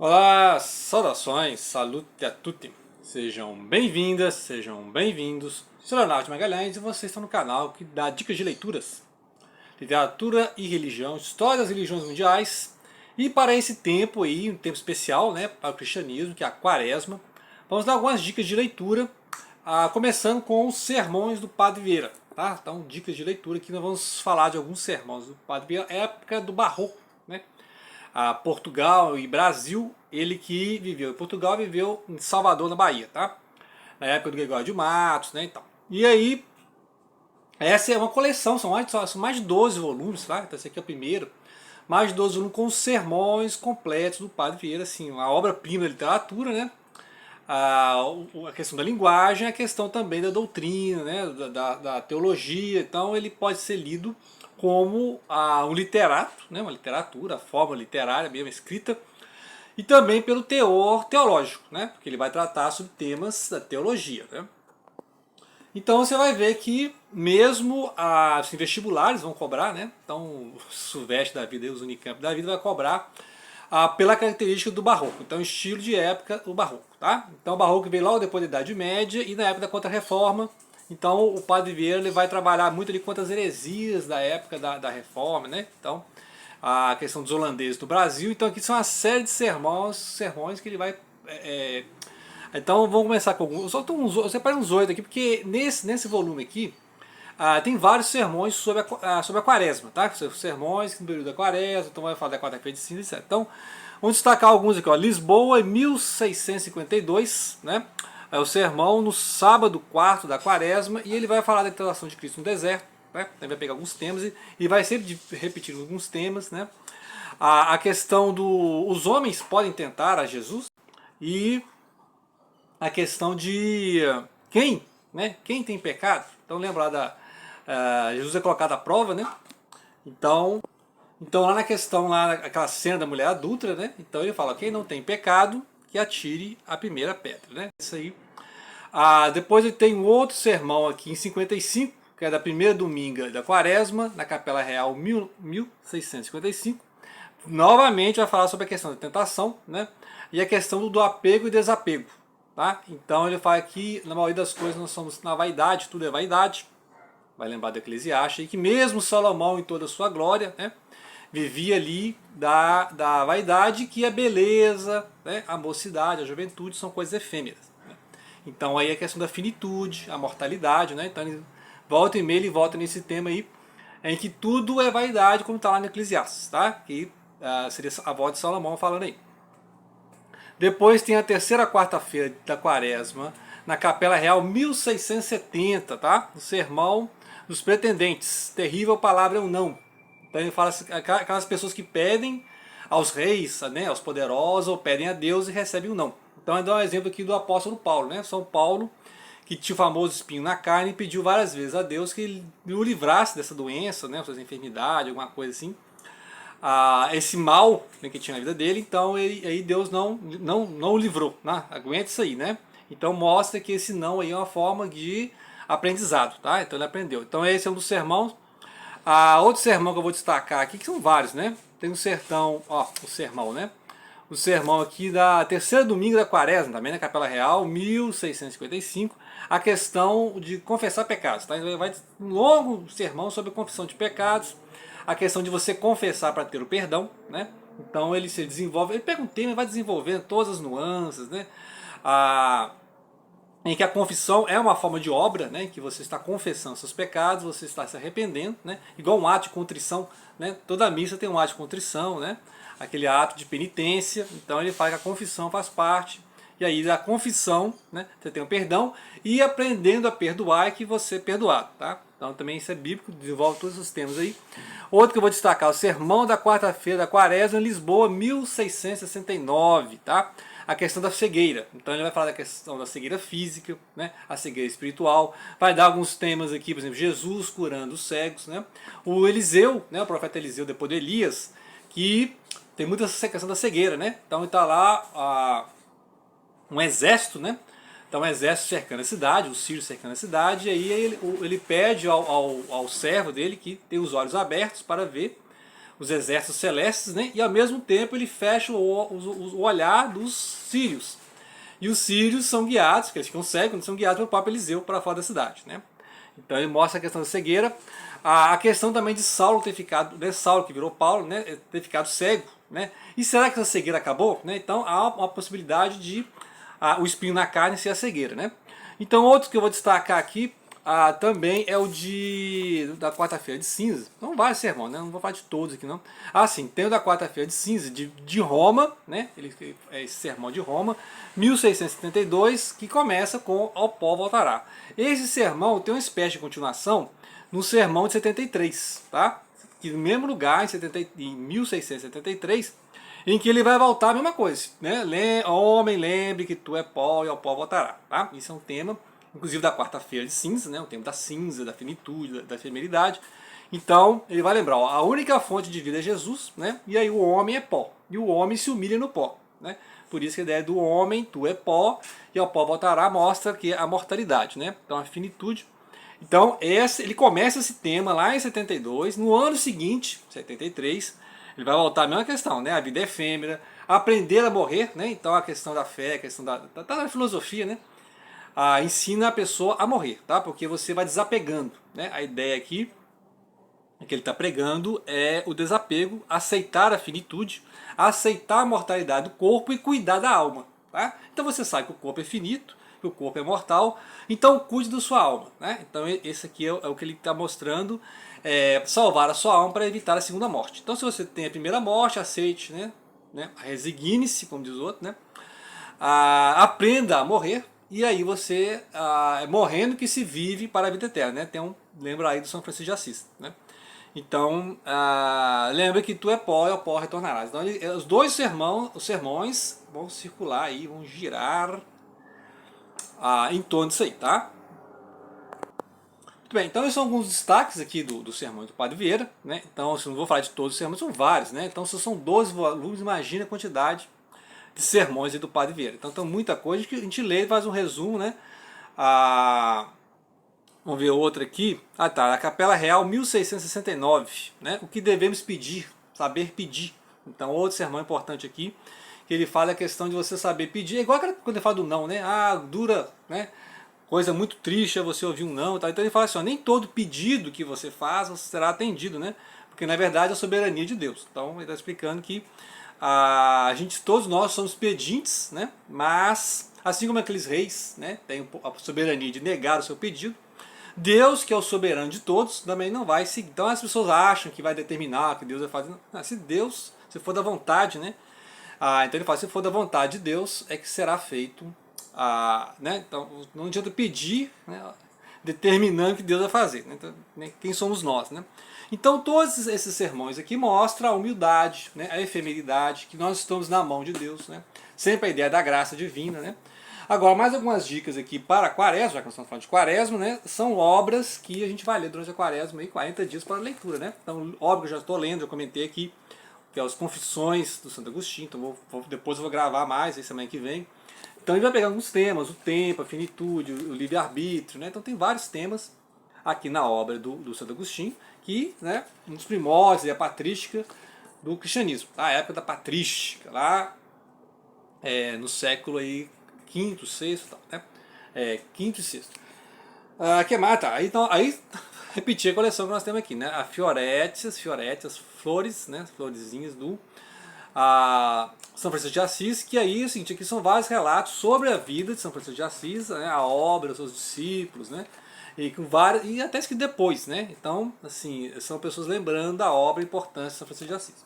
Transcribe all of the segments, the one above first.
Olá, saudações, salute a tutti. Sejam bem-vindas, sejam bem-vindos. Sou Leonardo Magalhães e vocês estão no canal que dá dicas de leituras, literatura e religião, história das religiões mundiais. E para esse tempo aí, um tempo especial, né, para o cristianismo, que é a Quaresma, vamos dar algumas dicas de leitura, começando com os sermões do Padre Vieira, tá? Então, dicas de leitura que nós vamos falar de alguns sermões do Padre Vieira, época do Barroco, né? Portugal e Brasil, ele que viveu em Portugal, viveu em Salvador, na Bahia, tá? Na época do Gregório de Matos, né, então. E aí, essa é uma coleção, são mais de 12 volumes, tá? Então esse aqui é o primeiro. Mais de 12 volumes com os sermões completos do Padre Vieira, assim, uma obra-prima da literatura, né? A questão da linguagem, a questão também da doutrina, né, da teologia. Então ele pode ser lido como um literato, né, uma literatura, a forma literária mesmo escrita, e também pelo teor teológico, né, porque ele vai tratar sobre temas da teologia. Né. Então você vai ver que mesmo assim, vestibulares vão cobrar, né? Então o Suveste da vida e os Unicamp da vida vai cobrar pela característica do barroco. Então estilo de época, o barroco, tá? Então o barroco veio logo depois da Idade Média e na época da Contra-Reforma. Então o Padre Vieira ele vai trabalhar muito ali contra as heresias da época da Reforma, né? Então a questão dos holandeses no Brasil. Então aqui são uma série de sermões que ele vai então vamos começar com alguns. Eu separei uns 8 aqui, porque nesse volume aqui tem vários sermões sobre a quaresma, tá? Sermões no período da quaresma, então vai falar da quarta-feira de cinza, etc. Então, vamos destacar alguns aqui, ó. Lisboa, 1652, né? É o sermão no sábado quarto da quaresma, e ele vai falar da tentação de Cristo no deserto, né? Ele vai pegar alguns temas e vai sempre repetir alguns temas, né? A questão os homens podem tentar a Jesus, e a questão de quem tem pecado. Então lembra lá Jesus é colocado à prova, né? Então, lá na questão lá, aquela cena da mulher adulta, né? Então ele fala, quem não tem pecado, que atire a primeira pedra, né? Isso aí. Depois ele tem um outro sermão aqui em 55, que é da primeira dominga da quaresma, na Capela Real 1655. Novamente vai falar sobre a questão da tentação, né? E a questão do apego e desapego. Tá? Então ele fala que na maioria das coisas nós somos na vaidade, tudo é vaidade. Vai lembrar do Eclesiastes, e que mesmo Salomão em toda a sua glória, né, vivia ali da vaidade, que a beleza, né, a mocidade, a juventude são coisas efêmeras. Né? Então aí a questão da finitude, a mortalidade, né? Então ele volta e meia, ele volta nesse tema aí, em que tudo é vaidade, como está lá no Eclesiastes, tá? Que seria a voz de Salomão falando aí. Depois tem a terceira quarta-feira da quaresma, na Capela Real 1670, tá? O sermão dos pretendentes. Terrível palavra é um não. Então ele fala assim, aquelas pessoas que pedem aos reis, né, aos poderosos, ou pedem a Deus e recebem um não. Então ele dá um exemplo aqui do apóstolo Paulo, né? São Paulo, que tinha o famoso espinho na carne, e pediu várias vezes a Deus que ele o livrasse dessa doença, né, dessa enfermidade, alguma coisa assim. Esse mal, né, que tinha na vida dele, então aí Deus não o livrou, né? Aguenta isso aí, né? Então mostra que esse não aí é uma forma de aprendizado, tá? Então ele aprendeu. Então esse é um dos sermões. Outro sermão que eu vou destacar aqui, que são vários, né? Tem o sermão, né? O sermão aqui da terceira domingo da quaresma, também na Capela Real, 1655, a questão de confessar pecados, tá? Então vai um longo sermão sobre confissão de pecados, a questão de você confessar para ter o perdão, né? Então ele se desenvolve, ele pega um tema e vai desenvolvendo todas as nuances, né? Em que a confissão é uma forma de obra, né? Que você está confessando seus pecados, você está se arrependendo, né? Igual um ato de contrição, né? Toda missa tem um ato de contrição, né? Aquele ato de penitência. Então ele fala que a confissão faz parte. E aí da confissão, né? Você tem o perdão e aprendendo a perdoar é que você é perdoado, tá? Então também isso é bíblico, desenvolve todos os temas aí. Outro que eu vou destacar, o Sermão da Quarta-feira da Quaresma em Lisboa, 1669, tá? A questão da cegueira. Então ele vai falar da questão da cegueira física, né? A cegueira espiritual. Vai dar alguns temas aqui, por exemplo, Jesus curando os cegos, né? O Eliseu, né? O profeta Eliseu, depois de Elias, que tem muita essa questão da cegueira, né? Então ele está lá um exército, né? Então, um exército cercando a cidade, os sírios cercando a cidade, e aí ele pede ao servo dele que tem os olhos abertos para ver os exércitos celestes, né? E ao mesmo tempo ele fecha o olhar dos sírios. E os sírios são guiados, que eles ficam cegos, eles são guiados pelo Papa Eliseu para fora da cidade, né? Então ele mostra a questão da cegueira, a questão também de Saulo ter ficado, né, Saulo que virou Paulo, né, ter ficado cego, né? E será que essa cegueira acabou? Né? Então há uma possibilidade de o espinho na carne ser a cegueira, né? Então outro que eu vou destacar aqui também é o da quarta-feira de cinza. Não vários sermões, né? Não vou falar de todos aqui não. Sim, tem o da quarta-feira de cinza de Roma, né? É esse sermão de Roma, 1672, que começa com Ao pó voltará. Esse sermão tem uma espécie de continuação no sermão de 73, tá? Que no mesmo lugar, em 1673, em que ele vai voltar a mesma coisa, né? Homem, lembre que tu é pó e ao pó voltará, tá? Isso é um tema, inclusive da quarta-feira de cinza, né? O tema da cinza, da finitude, da efemeridade. Então, ele vai lembrar, ó, a única fonte de vida é Jesus, né? E aí o homem é pó, e o homem se humilha no pó, né? Por isso que a ideia do homem, tu é pó, e ao pó voltará, mostra que é a mortalidade, né? Então a finitude. Então, ele começa esse tema lá em 72, no ano seguinte, 73, ele vai voltar a mesma questão, né? A vida é efêmera, aprender a morrer, né? Então a questão da fé, a questão da filosofia, né? Ensina a pessoa a morrer, tá? Porque você vai desapegando, né? A ideia aqui que ele está pregando é o desapego, aceitar a finitude, aceitar a mortalidade do corpo e cuidar da alma, tá? Então você sabe que o corpo é finito, que o corpo é mortal, então cuide da sua alma, né? Então esse aqui é o que ele está mostrando, salvar a sua alma para evitar a segunda morte. Então se você tem a primeira morte, aceite, né? Resigne-se, como diz o outro, né? Aprenda a morrer, e aí você, morrendo que se vive para a vida eterna, né? Lembra aí do São Francisco de Assis, né? Então, lembra que tu é pó e ao pó retornarás. Então, os dois sermões vão circular aí, vão girar em torno disso aí, tá? Muito bem, então esses são alguns destaques aqui do sermão do Padre Vieira, né? Então, eu não vou falar de todos os sermões, são vários, né? Então, se são 12 volumes, imagina a quantidade de sermões aí do Padre Vieira. Então, tem muita coisa que a gente lê e faz um resumo, né? Vamos ver outra aqui. Tá. A Capela Real, 1669. Né? O que devemos pedir? Saber pedir. Então, outro sermão importante aqui, que ele fala a questão de você saber pedir. É igual quando ele fala do não, né? Dura, né? Coisa muito triste é você ouvir um não. Tá? Então ele fala assim, ó, nem todo pedido que você faz será atendido, né? Porque na verdade é a soberania de Deus. Então ele está explicando que todos nós somos pedintes, né? Mas, assim como aqueles reis, né? Tem a soberania de negar o seu pedido, Deus, que é o soberano de todos, também não vai seguir. Então as pessoas acham que vai determinar, que Deus vai fazer. Se for da vontade, né? Então ele fala, se for da vontade de Deus, é que será feito. Né? Então não adianta pedir, né? Determinando o que Deus vai fazer. Né? Então, quem somos nós, né? Então todos esses sermões aqui mostram a humildade, né? A efemeridade, que nós estamos na mão de Deus, né? Sempre a ideia da graça divina, né? Agora, mais algumas dicas aqui para a quaresma, já que nós estamos falando de quaresma, né? São obras que a gente vai ler durante a quaresma, aí 40 dias para a leitura, né? Então, óbvio que eu já estou lendo, já comentei aqui, que é as Confissões do Santo Agostinho, então depois eu vou gravar mais, semana que vem. Então ele vai pegar alguns temas, o tempo, a finitude, o livre-arbítrio, né? Então tem vários temas aqui na obra do Santo Agostinho, que, né, um dos primórdios, a patrística do cristianismo, a época da patrística, lá no século aí, quinto, sexto, né? Quinto e sexto. Que mais? Tá. Aí repetir a coleção que nós temos aqui, né? A Fioretes, as flores, né? As florezinhas do São Francisco de Assis, que aí, assim, aqui são vários relatos sobre a vida de São Francisco de Assis, né? A obra, os seus discípulos, né? E até que depois, né? Então, assim, são pessoas lembrando da obra e importância de São Francisco de Assis.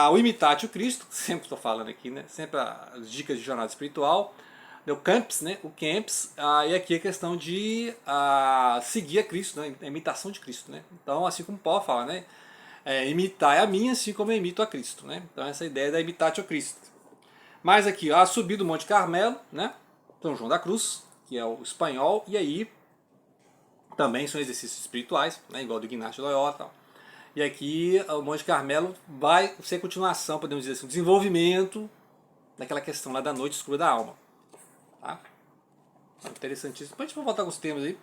O Imitate o Cristo, sempre estou falando aqui, né? Sempre as dicas de jornada espiritual. O Camps, né? O Camps, e aqui a questão de seguir a Cristo, né? A imitação de Cristo, né? Então, assim como Paulo fala, né? Imitar a mim, assim como eu imito a Cristo, né? Então, essa ideia da Imitate o Cristo. Mas aqui, a subida do Monte Carmelo, né? São João da Cruz, que é o espanhol, e aí também são exercícios espirituais, né? Igual do Ignacio de Loyola e tal. E aqui o Monte Carmelo vai ser continuação, podemos dizer assim, desenvolvimento daquela questão lá da noite escura da alma. Tá? Interessantíssimo. Depois a gente vai voltar com os temas aí.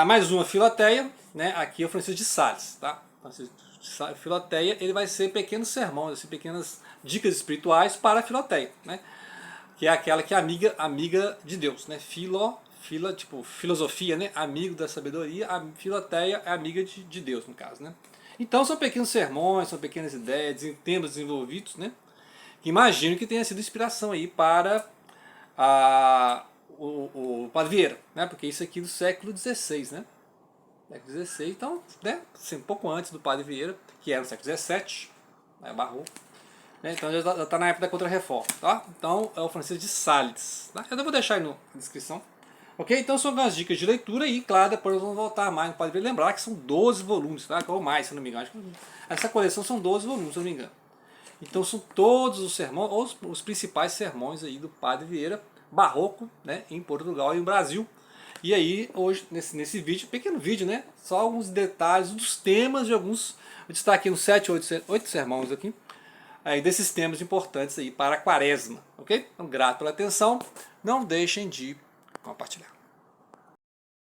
Mais uma Filoteia, né? Aqui é o Francisco de Sales. Tá? Francisco Filoteia, ele vai ser pequenos sermões, assim, pequenas dicas espirituais para a Filoteia, né? Que é aquela que é amiga de Deus, né? Tipo filosofia, né? Amigo da sabedoria, a Filoteia é amiga de Deus, no caso, né? Então são pequenos sermões, são pequenas ideias, temas desenvolvidos, né? Imagino que tenha sido inspiração aí para o Padre Vieira, né? Porque isso aqui é do século XVI, né? Século XVI, então, né? Assim, um pouco antes do Padre Vieira, que era no século XVII, né? Barroco. Né? Então já está na época da Contra-Reforma, tá? Então é o Francisco de Sales, tá? Eu vou deixar aí na descrição. Ok? Então são algumas dicas de leitura e, claro, depois vamos voltar mais no Padre Vieira. Lembrar que são 12 volumes, tá? Ou mais, se não me engano. Acho que essa coleção são 12 volumes, se não me engano. Então são todos os sermões, os principais sermões aí do Padre Vieira, barroco, né, em Portugal e no Brasil. E aí, hoje, nesse vídeo, pequeno vídeo, né, só alguns detalhes dos temas de alguns, eu destaquei uns 7, 8 sermões aqui, aí desses temas importantes aí para a quaresma, ok? Então, grato pela atenção, não deixem de compartilhar.